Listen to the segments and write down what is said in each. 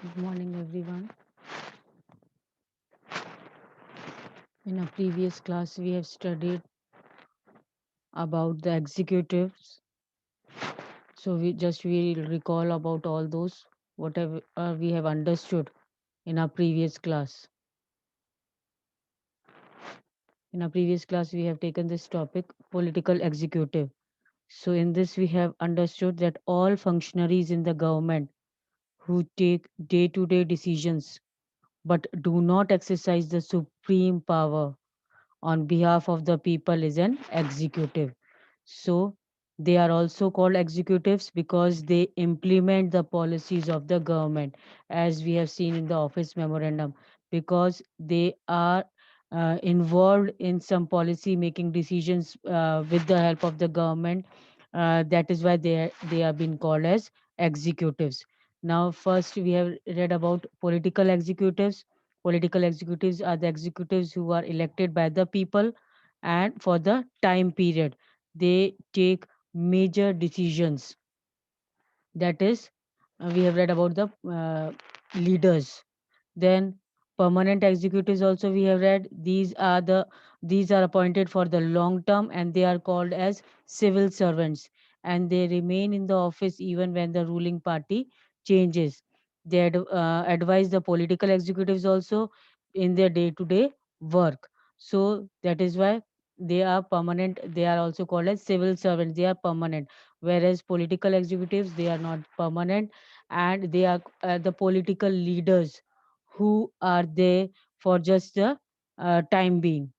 Good morning, everyone. In a previous class, we have studied about the executives. So we will recall about all those whatever we have understood in our previous class. In our previous class, we have taken this topic, political executive. So in this, we have understood that all functionaries in the government who take day-to-day decisions but do not exercise the supreme power on behalf of the people is an executive. So they are also called executives because they implement the policies of the government, as we have seen in the office memorandum, because they are involved in some policy making decisions with the help of the government. That is why they are being called as executives. Now, first we have read about political executives. Political executives are the executives who are elected by the people and for the time period. They take major decisions. That is, we have read about the leaders. Then permanent executives also we have read. These are appointed for the long term and they are called as civil servants, and they remain in the office even when the ruling party changes. They advise the political executives also in their day to day work. So that is why they are permanent. They are also called as civil servants. They are permanent, whereas political executives, they are not permanent, and they are the political leaders who are there for just the time being.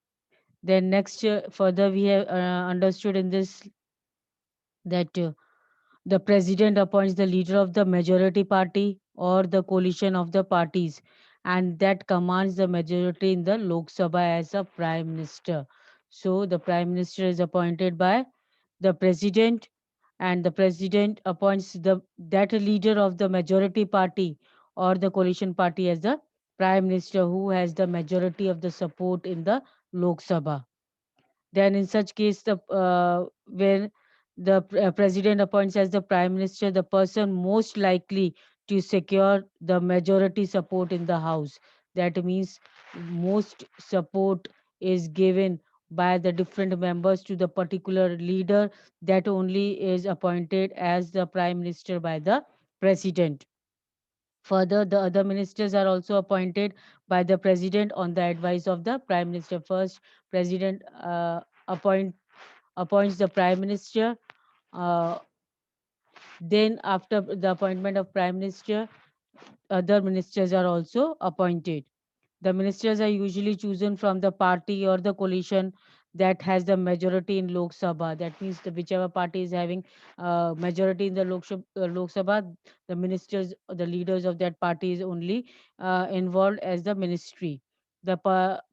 Then next, further we have understood in this that the president appoints the leader of the majority party or the coalition of the parties, and that commands the majority in the Lok Sabha as a prime minister. So the prime minister is appointed by the president, and the president appoints the that leader of the majority party or the coalition party as the prime minister who has the majority of the support in the Lok Sabha. Then in such case, the where the president appoints as the prime minister the person most likely to secure the majority support in the house. That means most support is given by the different members to the particular leader that only is appointed as the prime minister by the president. Further, the other ministers are also appointed by the president on the advice of the prime minister. First, president appoints the prime minister. Uh, then, after the appointment of prime minister, other ministers are also appointed. The ministers are usually chosen from the party or the coalition that has the majority in Lok Sabha. That means the whichever party is having majority in the Lok Sabha, the ministers, the leaders of that party is only involved as the ministry. The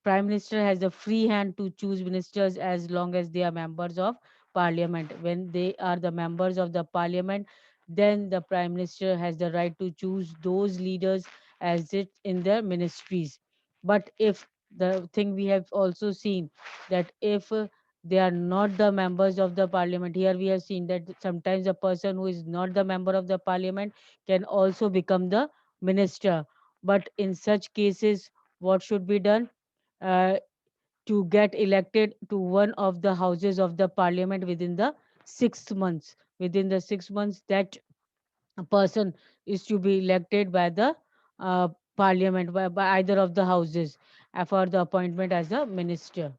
prime minister has the free hand to choose ministers as long as they are members of parliament. When they are the members of the parliament, then the prime minister has the right to choose those leaders as it in their ministries. But if the thing we have also seen that if they are not the members of the parliament, here we have seen that sometimes a person who is not the member of the parliament can also become the minister. But in such cases, what should be done? Uh, to get elected to one of the houses of the parliament within the 6 months. Within the 6 months, that a person is to be elected by the parliament by either of the houses for the appointment as a minister.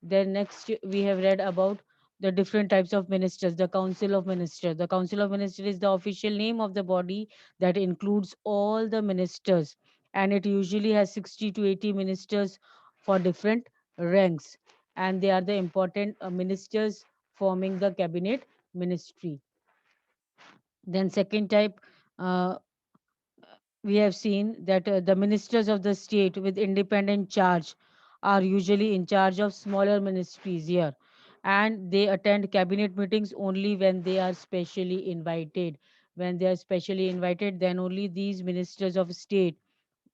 Then next we have read about the different types of ministers. The council of ministers. The council of ministers is the official name of the body that includes all the ministers, and it usually has 60 to 80 ministers for different ranks, and they are the important ministers forming the cabinet ministry. Then second type, uh, we have seen that the ministers of the state with independent charge are usually in charge of smaller ministries here, and they attend cabinet meetings only when they are specially invited. When they are specially invited, then only these ministers of state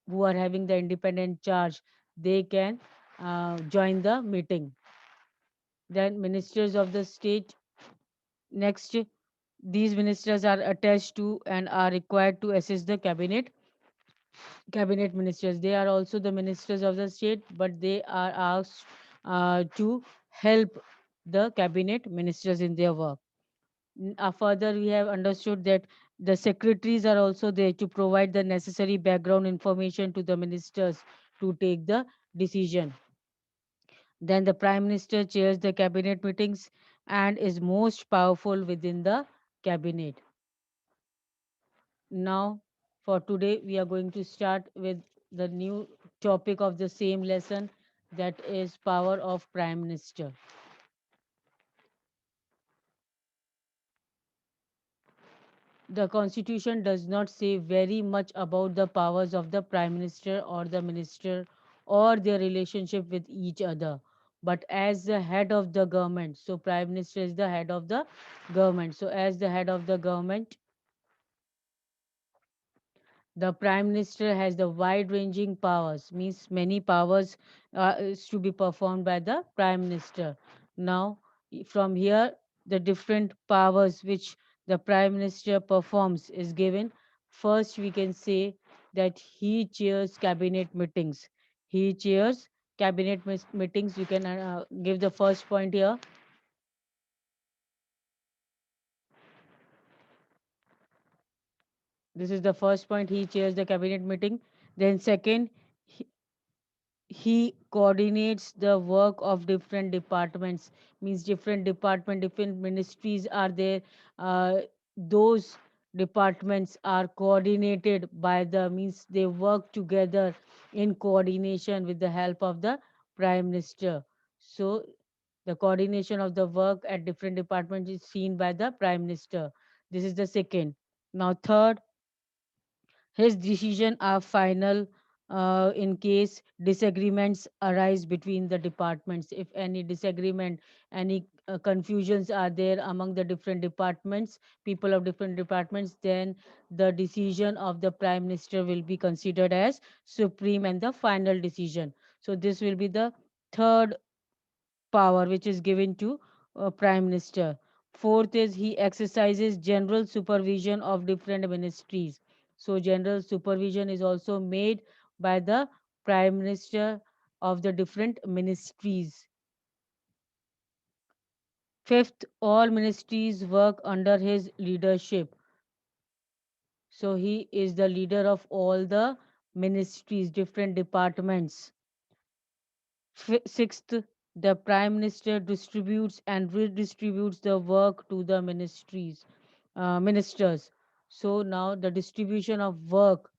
who are having the independent charge, they can join the meeting. Then ministers of the state, next, these ministers are attached to and are required to assist the cabinet cabinet ministers. They are also the ministers of the state, but they are asked to help the cabinet ministers in their work. Further, we have understood that the secretaries are also there to provide the necessary background information to the ministers to take the decision. Then the prime minister chairs the cabinet meetings and is most powerful within the cabinet. Now, for today, we are going to start with the new topic of the same lesson, that is power of prime minister. The constitution does not say very much about the powers of the prime minister or the minister or their relationship with each other. But as the head of the government, so prime minister is the head of the government. So as the head of the government, the prime minister has the wide ranging powers, means many powers is to be performed by the prime minister. Now, from here, the different powers which the prime minister performs is given. First, we can say that he chairs cabinet meetings. He chairs cabinet meetings. You can give the first point here. This is the first point. He chairs the cabinet meeting. Then second, he coordinates the work of different departments, means different ministries are there. Those departments are coordinated by the, means they work together in coordination with the help of the prime minister. So the coordination of the work at different departments is seen by the prime minister. This is the second. Now third, his decisions are final in case disagreements arise between the departments. If any disagreement, any confusions are there among the different departments, people of different departments, then the decision of the prime minister will be considered as supreme and the final decision. So this will be the third power which is given to prime minister. Fourth is he exercises general supervision of different ministries. So general supervision is also made by the prime minister of the different ministries. Fifth, all ministries work under his leadership. So he is the leader of all the ministries, different departments. Sixth, the prime minister distributes and redistributes the work to the ministers. So now the distribution of work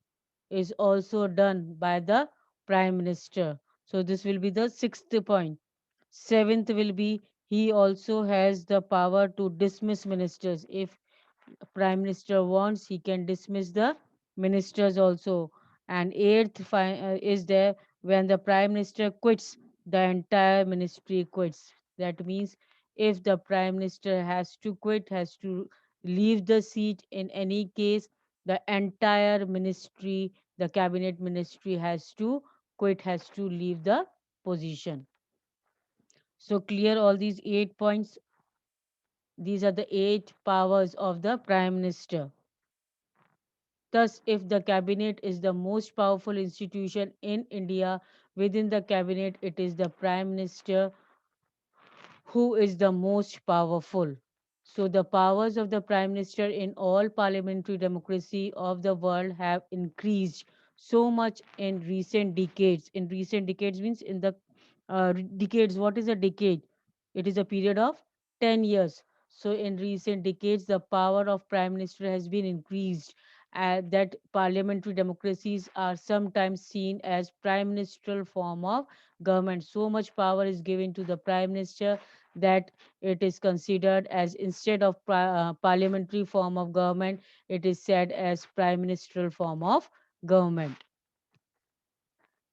is also done by the prime minister. So this will be the sixth point. Seventh will be he also has the power to dismiss ministers. If prime minister wants, he can dismiss the ministers also. And eighth is there, when the prime minister quits, the entire ministry quits. That means if the prime minister has to quit, has to leave the seat in any case, the entire ministry, the cabinet ministry has to quit, has to leave the position. So clear all these 8 points. These are the 8 powers of the prime minister. Thus, if the cabinet is the most powerful institution in India, within the cabinet, it is the prime minister who is the most powerful. So, the powers of the prime minister in all parliamentary democracy of the world have increased so much in recent decades. In recent decades means in the decades. What is a decade? It is a period of 10 years. So, in recent decades, the power of prime minister has been increased. That parliamentary democracies are sometimes seen as prime ministerial form of government. So much power is given to the prime minister that it is considered as, instead of parliamentary form of government, it is said as prime ministerial form of government.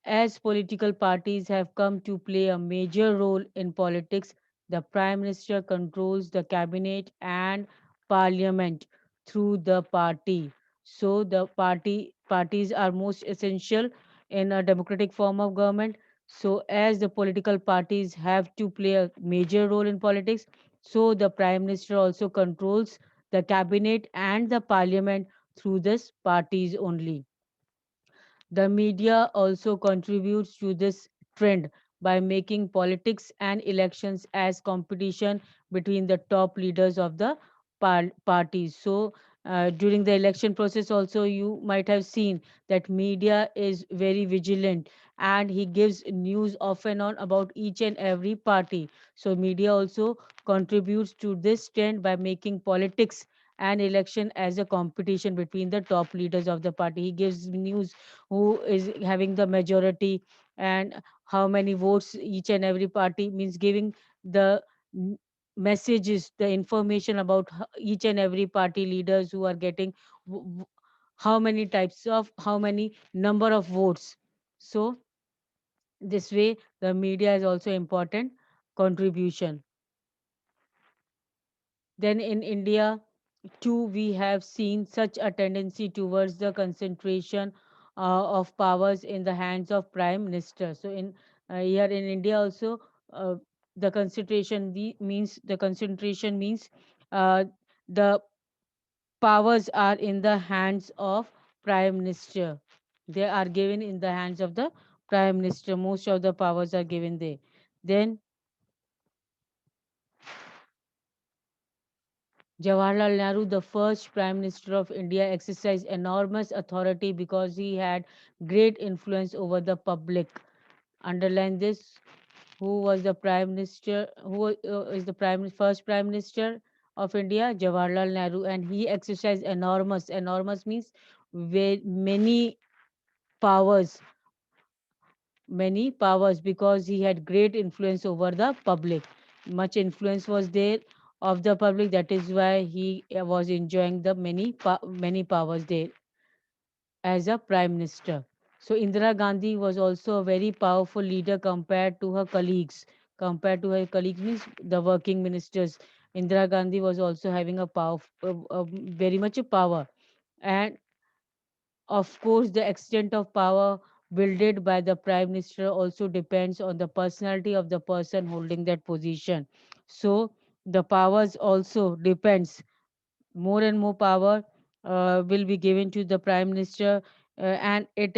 As political parties have come to play a major role in politics, the Prime Minister controls the cabinet and parliament through the party. So the parties are most essential in a democratic form of government. So as the political parties have to play a major role in politics, so the Prime Minister also controls the cabinet and the parliament through this parties only. The media also contributes to this trend by making politics and elections as competition between the top leaders of the parties. So, during the election process, also you might have seen that media is very vigilant and he gives news off and on about each and every party. So, media also contributes to this trend by making politics and election as a competition between the top leaders of the party. He gives news who is having the majority and how many votes each and every party, means giving the m- messages, the information about each and every party leaders who are getting w- w- how many types of, how many number of votes. So this way the media is also important contribution. Then in India too, we have seen such a tendency towards the concentration of powers in the hands of prime minister. So in here in India also, uh, the concentration means uh, the powers are in the hands of prime minister. They are given in the hands of the prime minister. Most of the powers are given there. Then Jawaharlal Nehru, the first Prime Minister of India, exercised enormous authority because he had great influence over the public. Underline this. Who was the Prime Minister? Is the first Prime Minister of India? Jawaharlal Nehru, and he exercised enormous. Enormous means very powers, many powers, because he had great influence over the public. Much influence was there of the public. That is why he was enjoying the many powers there as a prime minister. So Indira Gandhi was also a very powerful leader compared to her colleagues. Compared to her colleagues means the working ministers. Indira Gandhi was also having a very much a power. And of course, the extent of power wielded by the prime minister also depends on the personality of the person holding that position. So the powers also depends. More and more power will be given to the prime minister, and it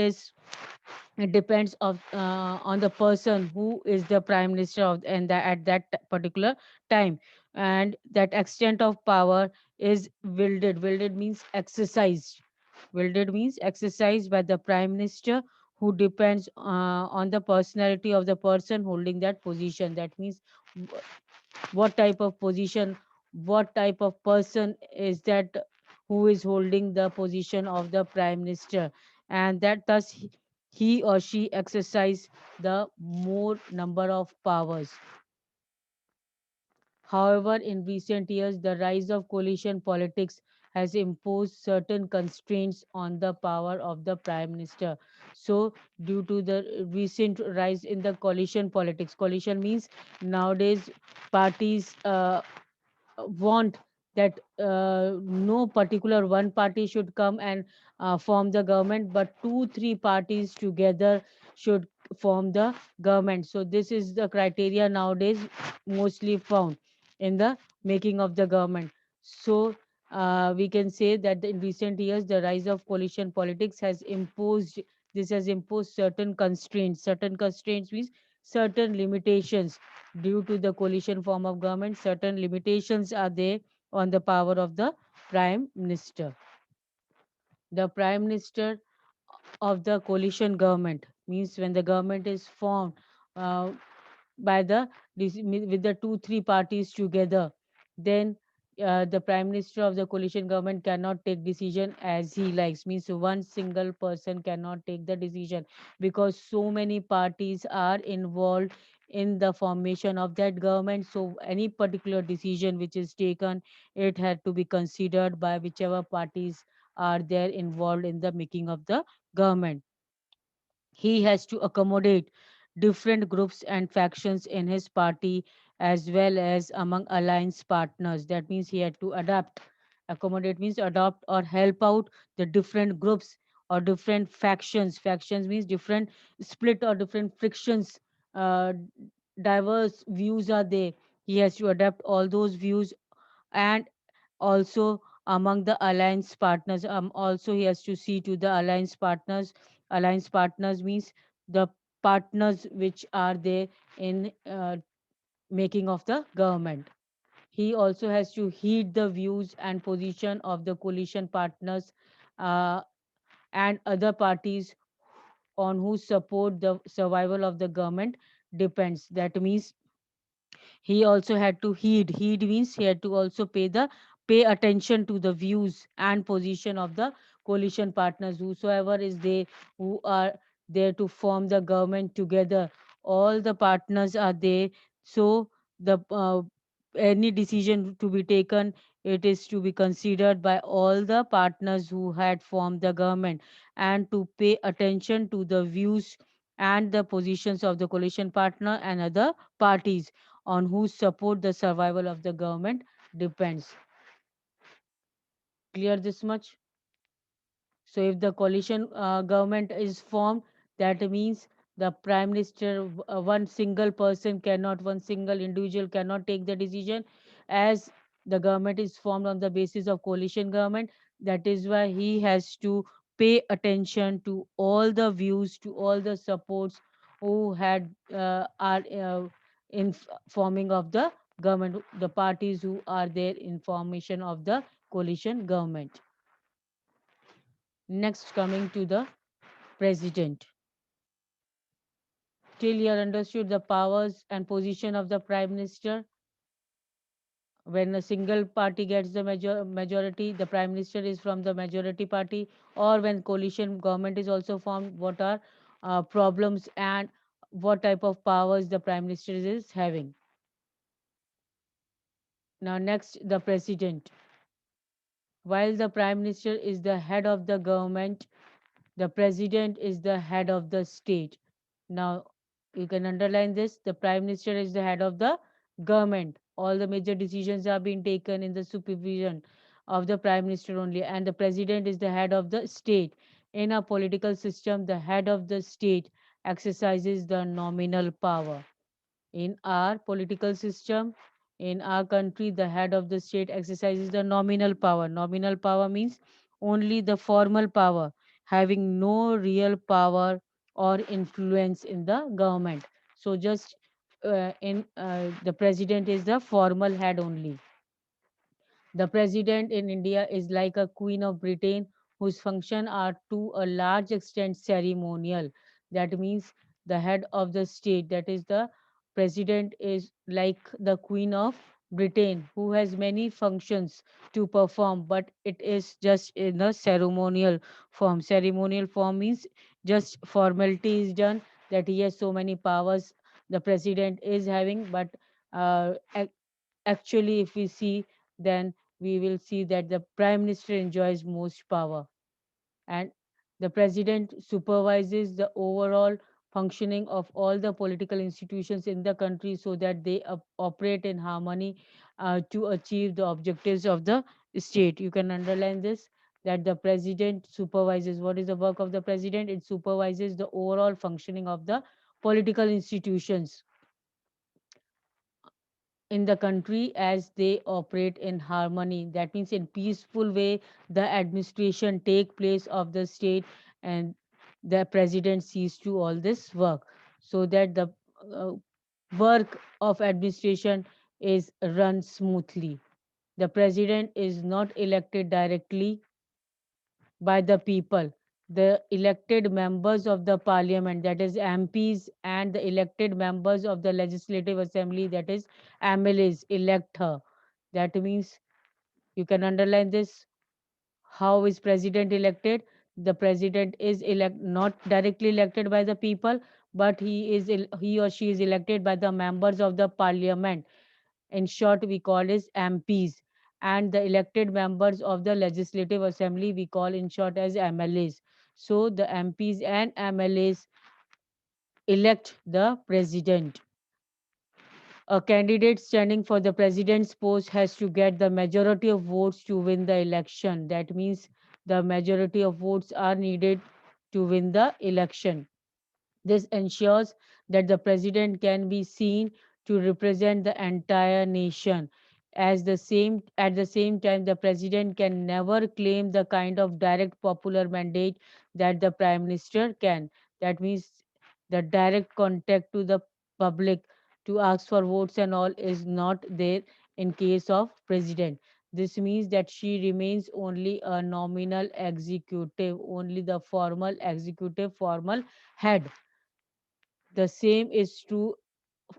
depends on the person who is the prime minister of and at that particular time, and that extent of power is wielded means exercised. Wielded means exercised by the prime minister, who depends on the personality of the person holding that position. That means what type of position, what type of person is that who is holding the position of the prime minister, and that thus he or she exercise the more number of powers. However, in recent years, the rise of coalition politics has imposed certain constraints on the power of the prime minister. So, due to the recent rise in the coalition politics, coalition means nowadays parties want that no particular one party should come and form the government, but two three parties together should form the government. So this is the criteria nowadays mostly found in the making of the government. So we can say that in recent years the rise of coalition politics has imposed, this has imposed certain constraints. Certain constraints means certain limitations. Due to the coalition form of government, certain limitations are there on the power of the prime minister. The prime minister of the coalition government means when the government is formed uh, by the with the two three parties together, then the prime minister of the coalition government cannot take decision as he likes, means one single person cannot take the decision, because so many parties are involved in the formation of that government. So any particular decision which is taken, it had to be considered by whichever parties are there involved in the making of the government. He has to accommodate different groups and factions in his party as well as among alliance partners. That means he had to adapt. Accommodate means adopt or help out the different groups or different factions. Factions means different split or different frictions. Diverse views are there. He has to adapt all those views, and also among the alliance partners, also he has to see to the alliance partners Alliance partners means the partners which are there in making of the government. He also has to heed the views and position of the coalition partners uh, and other parties on whose support the survival of the government depends. That means he also had to heed means he had to also pay attention to the views and position of the coalition partners, whosoever is there, who are there to form the government together. All the partners are there, so the any decision to be taken, it is to be considered by all the partners who had formed the government, and to pay attention to the views and the positions of the coalition partner and other parties on whose support the survival of the government depends. Clear this much? So, if the coalition government is formed, that means the prime minister, one single person cannot, one single individual cannot take the decision, as the government is formed on the basis of coalition government. That is why he has to pay attention to all the views, to all the supports who are in forming of the government, the parties who are there in formation of the coalition government. Next, coming to the president. Till you understood the powers and position of the prime minister. When a single party gets the majority, the prime minister is from the majority party, or when coalition government is also formed, what are problems and what type of powers the prime minister is having. Now, next, the president. While the prime minister is the head of the government, the president is the head of the state. Now, you can underline this. The prime minister is the head of the government. All the major decisions are being taken in the supervision of the prime minister only, and the president is the head of the state. In a political system, the head of the state exercises the nominal power. In our political system, in our country, the head of the state exercises the nominal power. Nominal power means only the formal power, having no real power or influence in the government. So, just in the president is the formal head only. The president in India is like a queen of Britain whose functions are to a large extent ceremonial. That means the head of the state, that is the president, is like the queen of Britain who has many functions to perform, but it is just in a ceremonial form. Ceremonial form means just formality is done, that he has so many powers the president is having, but uh, actually, if we see, then we will see that the prime minister enjoys most power, and the president supervises the overall functioning of all the political institutions in the country so that they operate in harmony to achieve the objectives of the state. You can underline this, that the president supervises. What is the work of the president? It supervises the overall functioning of the political institutions in the country as they operate in harmony. That means in peaceful way the administration take place of the state, and the president sees to all this work so that the uh, work of administration is run smoothly. The president is not elected directly by the people. The elected members of the parliament, that is MPs, and the elected members of the legislative assembly, that is MLAs, elect her. That means you can underline this. How is president elected? The president is not directly elected by the people, but he or she is elected by the members of the parliament. In short, we call as MPs, and the elected members of the legislative assembly we call in short as MLAs. So the MPs and MLAs elect the president. A candidate standing for the president's post has to get the majority of votes to win the election. That means the majority of votes are needed to win the election. This ensures that the president can be seen to represent the entire nation. As the same At the same time, the president can never claim the kind of direct popular mandate that the prime minister can. That means the direct contact to the public to ask for votes and all is not there in case of president. This means that she remains only a nominal executive, only the formal executive, formal head. The same is true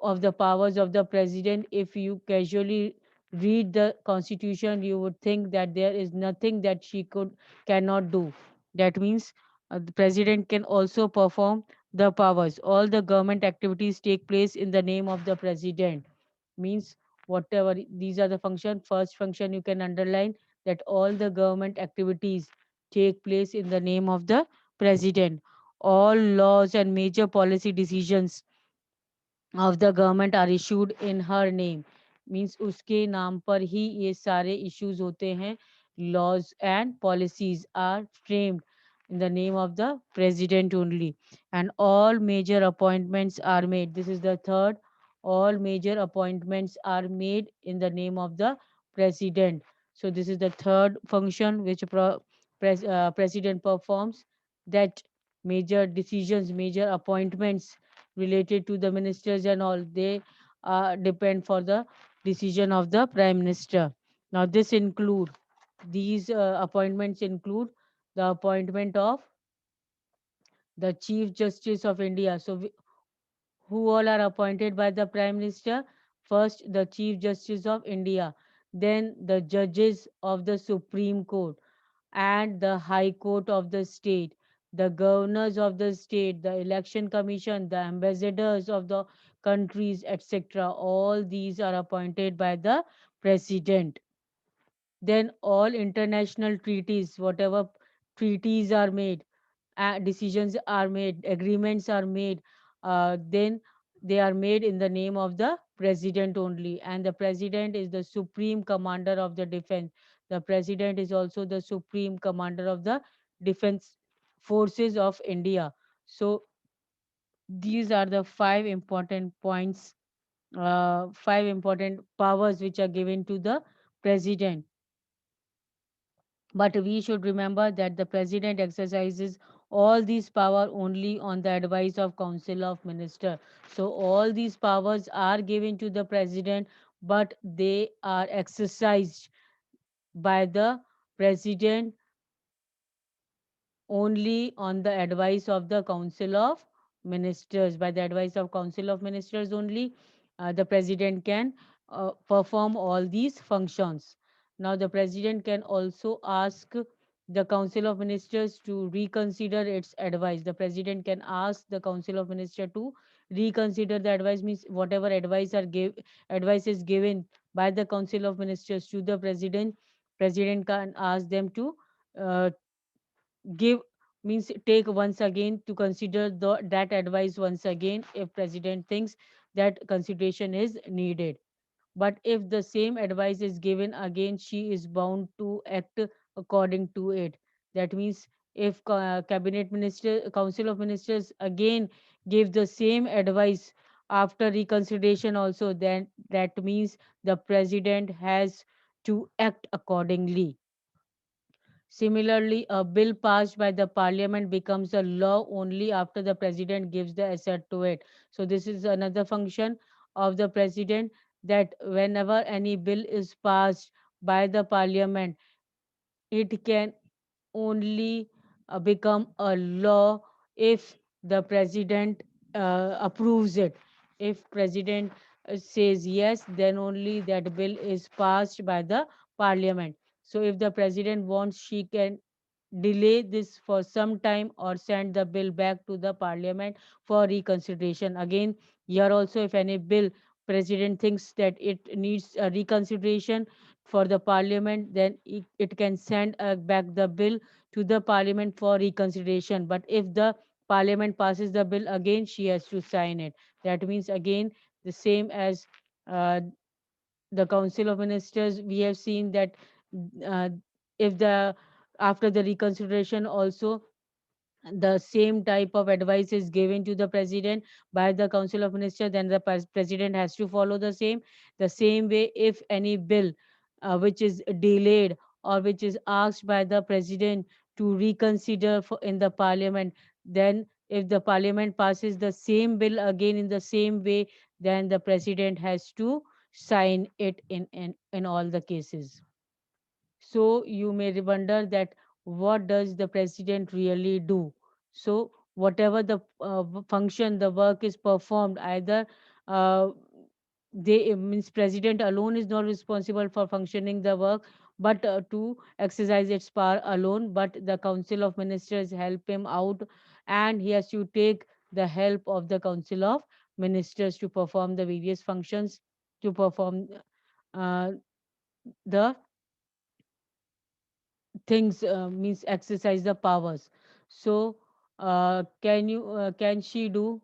of the powers of the president. If you casually read the constitution, you would think that there is nothing that she cannot do. That means the president can also perform the powers. All the government activities take place in the name of the president. Means whatever these are the function. First function you can underline that all the government activities take place in the name of the president. All laws and major policy decisions of the government are issued in her name. Means उसके नाम पर ही ये सारे issues होते हैं. Laws and policies are framed in the name of the president only, and all major appointments are made. This is the third. All major appointments are made in the name of the president. So this is the third function which president performs, that major decisions, major appointments related to the ministers and all, they depend for the decision of the prime minister. Now this include these appointments include the appointment of the chief justice of India. So who all are appointed by the prime minister? First the chief justice of India, then the judges of the Supreme Court and the High Court of the state, the governors of the state, the election commission, the ambassadors of the countries, etc. All these are appointed by the president. Then all international treaties, whatever treaties are made, decisions are made, agreements are made, then they are made in the name of the president only. And the president is the supreme commander of the defense. The president is also the supreme commander of the defense forces of India. So these are the five important points, five important powers which are given to the president. But we should remember that the president exercises all these power only on the advice of council of minister. So all these powers are given to the president, but they are exercised by the president only on the advice of the council of ministers. By the advice of council of ministers only, the president can perform all these functions. Now the president can also ask the council of ministers to reconsider its advice. The president can ask the council of ministers to reconsider the advice. Means whatever advice is given by the council of ministers to the president can ask them to uh, give, means take once again to consider that advice once again if president thinks that consideration is needed. But if the same advice is given again, she is bound to act according to it. That means if cabinet minister, council of ministers again give the same advice after reconsideration also, then that means the president has to act accordingly. Similarly, a bill passed by the parliament becomes a law only after the president gives the assent to it. So, this is another function of the president, that whenever any bill is passed by the parliament, it can only become a law if the president approves it. If president says yes, then only that bill is passed by the parliament. So if the president wants, she can delay this for some time or send the bill back to the parliament for reconsideration. Again, here also, if any bill president thinks that it needs a reconsideration for the parliament, then it can send back the bill to the parliament for reconsideration. But if the parliament passes the bill again, she has to sign it. That means again the same as uh, the council of ministers. We have seen that uh, if the after the reconsideration also, the same type of advice is given to the president by the council of ministers, then the president has to follow the same way. If any bill which is delayed or which is asked by the president to reconsider in the parliament, then if the parliament passes the same bill again in the same way, then the president has to sign it in all the cases. So you may wonder that what does the president really do? So whatever the function, the work is performed, either uh, they it means president alone is not responsible for functioning the work, but to exercise its power alone. But the council of ministers help him out, and he has to take the help of the council of ministers to perform the various functions, to perform uh, the things, means exercise the powers. So can she do,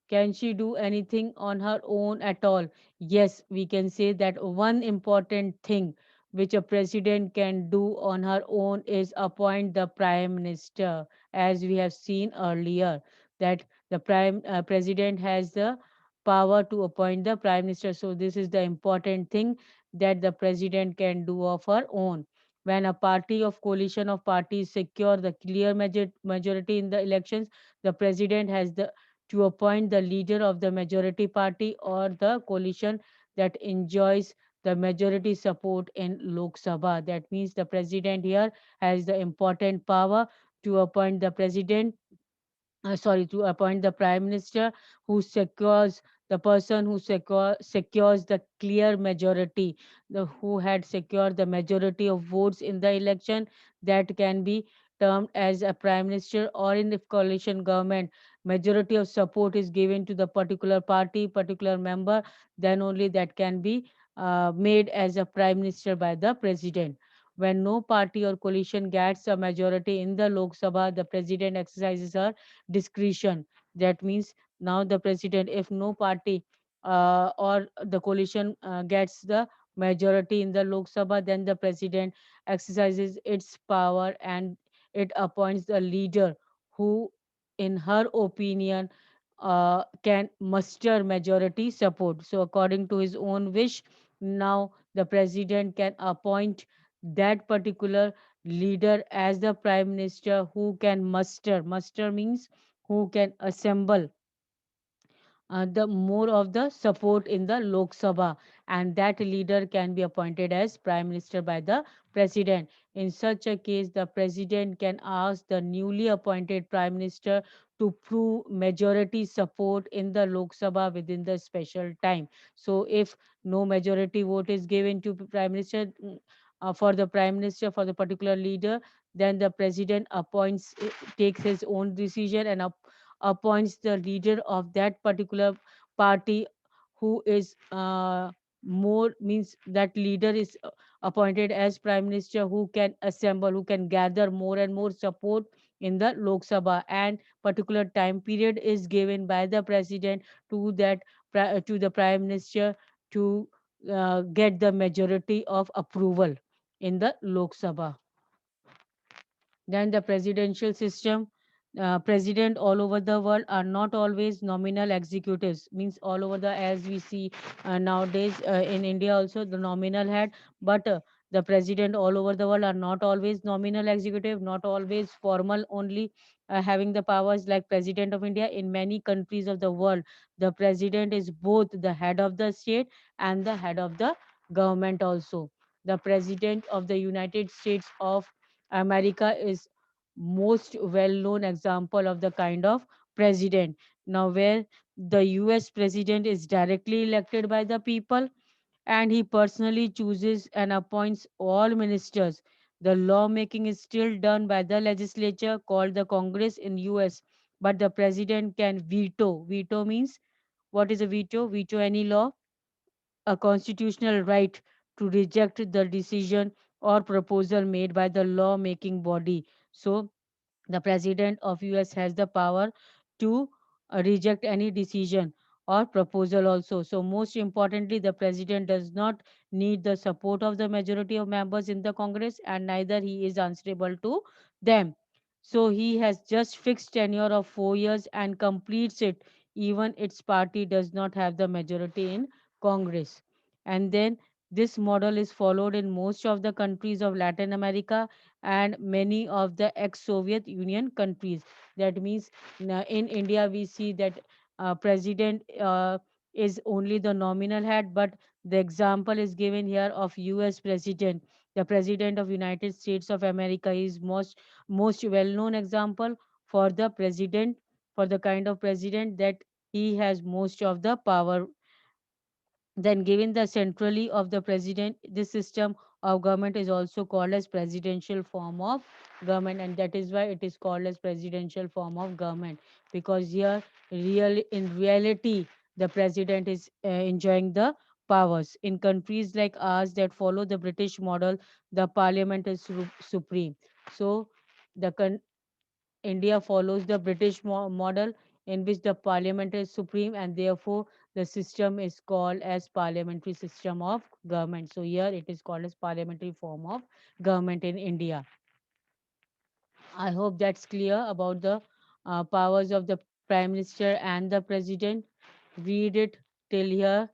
can she do anything on her own at all? Yes, we can say that one important thing which a president can do on her own is appoint the prime minister. As we have seen earlier, that the prime president has the power to appoint the prime minister. So this is the important thing that the president can do of her own. When a party of coalition of parties secure the clear majority in the elections, the president has the to appoint the leader of the majority party or the coalition that enjoys the majority support in Lok Sabha. That means the president here has the important power to appoint the president, to appoint the prime minister who secures, the person who secures the clear majority, the who had secured the majority of votes in the election, that can be termed as a prime minister. Or in the coalition government, majority of support is given to the particular party, particular member, then only that can be made as a prime minister by the president. When no party or coalition gets a majority in the Lok Sabha, the president exercises her discretion. That means now the president, if no party or the coalition gets the majority in the Lok Sabha, then the president exercises its power and it appoints the leader who, in her opinion, can muster majority support. So, according to his own wish, now the president can appoint that particular leader as the prime minister who can muster means who can assemble the more of the support in the Lok Sabha, and that leader can be appointed as prime minister by the president. In such a case, the president can ask the newly appointed prime minister to prove majority support in the Lok Sabha within the special time. So, if no majority vote is given to prime minister, for the prime minister, for the particular leader, then the president takes his own decision and appoints the leader of that particular party who is more means that leader is appointed as prime minister who can assemble, who can gather more and more support in the Lok Sabha, and particular time period is given by the president to to the prime minister to get the majority of approval in the Lok Sabha. Then the presidential system. President all over the world are not always nominal executives. Means all over the, as we see nowadays in India also the nominal head, but the president all over the world are not always nominal executive, not always formal only having the powers like president of India. In many countries of the world, the president is both the head of the state and the head of the government also. The president of the United States of America is most well-known example of the kind of president. Now, where the US president is directly elected by the people and he personally chooses and appoints all ministers. The lawmaking is still done by the legislature called the Congress in US, but the president can veto. Veto means, what is a veto? Veto any law, a constitutional right to reject the decision or proposal made by the lawmaking body. So the president of US has the power to reject any decision or proposal also. So most importantly, the president does not need the support of the majority of members in the Congress, and neither he is answerable to them. So he has just fixed tenure of 4 years and completes it even its party does not have the majority in Congress. And then this model is followed in most of the countries of Latin America and many of the ex-Soviet Union countries. That means in India we see that president is only the nominal head, but the example is given here of US president. The president of United States of America is most well-known example for the president, for the kind of president that he has most of the power. Then given the centrally of the president, this system of government is also called as presidential form of government, and that is why it is called as presidential form of government, because here in reality the president is enjoying the powers. In countries like ours that follow the British model, the parliament is supreme. So the India follows the British model in which the parliament is supreme, and therefore the system is called as parliamentary system of government. So here it is called as parliamentary form of government in India. I hope that's clear about the powers of the prime minister and the president. Read it till here.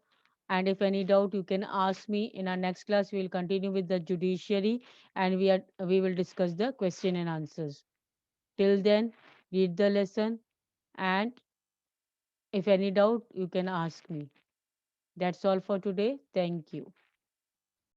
And if any doubt, you can ask me. In our next class, we will continue with the judiciary, and we will discuss the question and answers. Till then, read the lesson, and if any doubt, you can ask me. That's all for today. Thank you.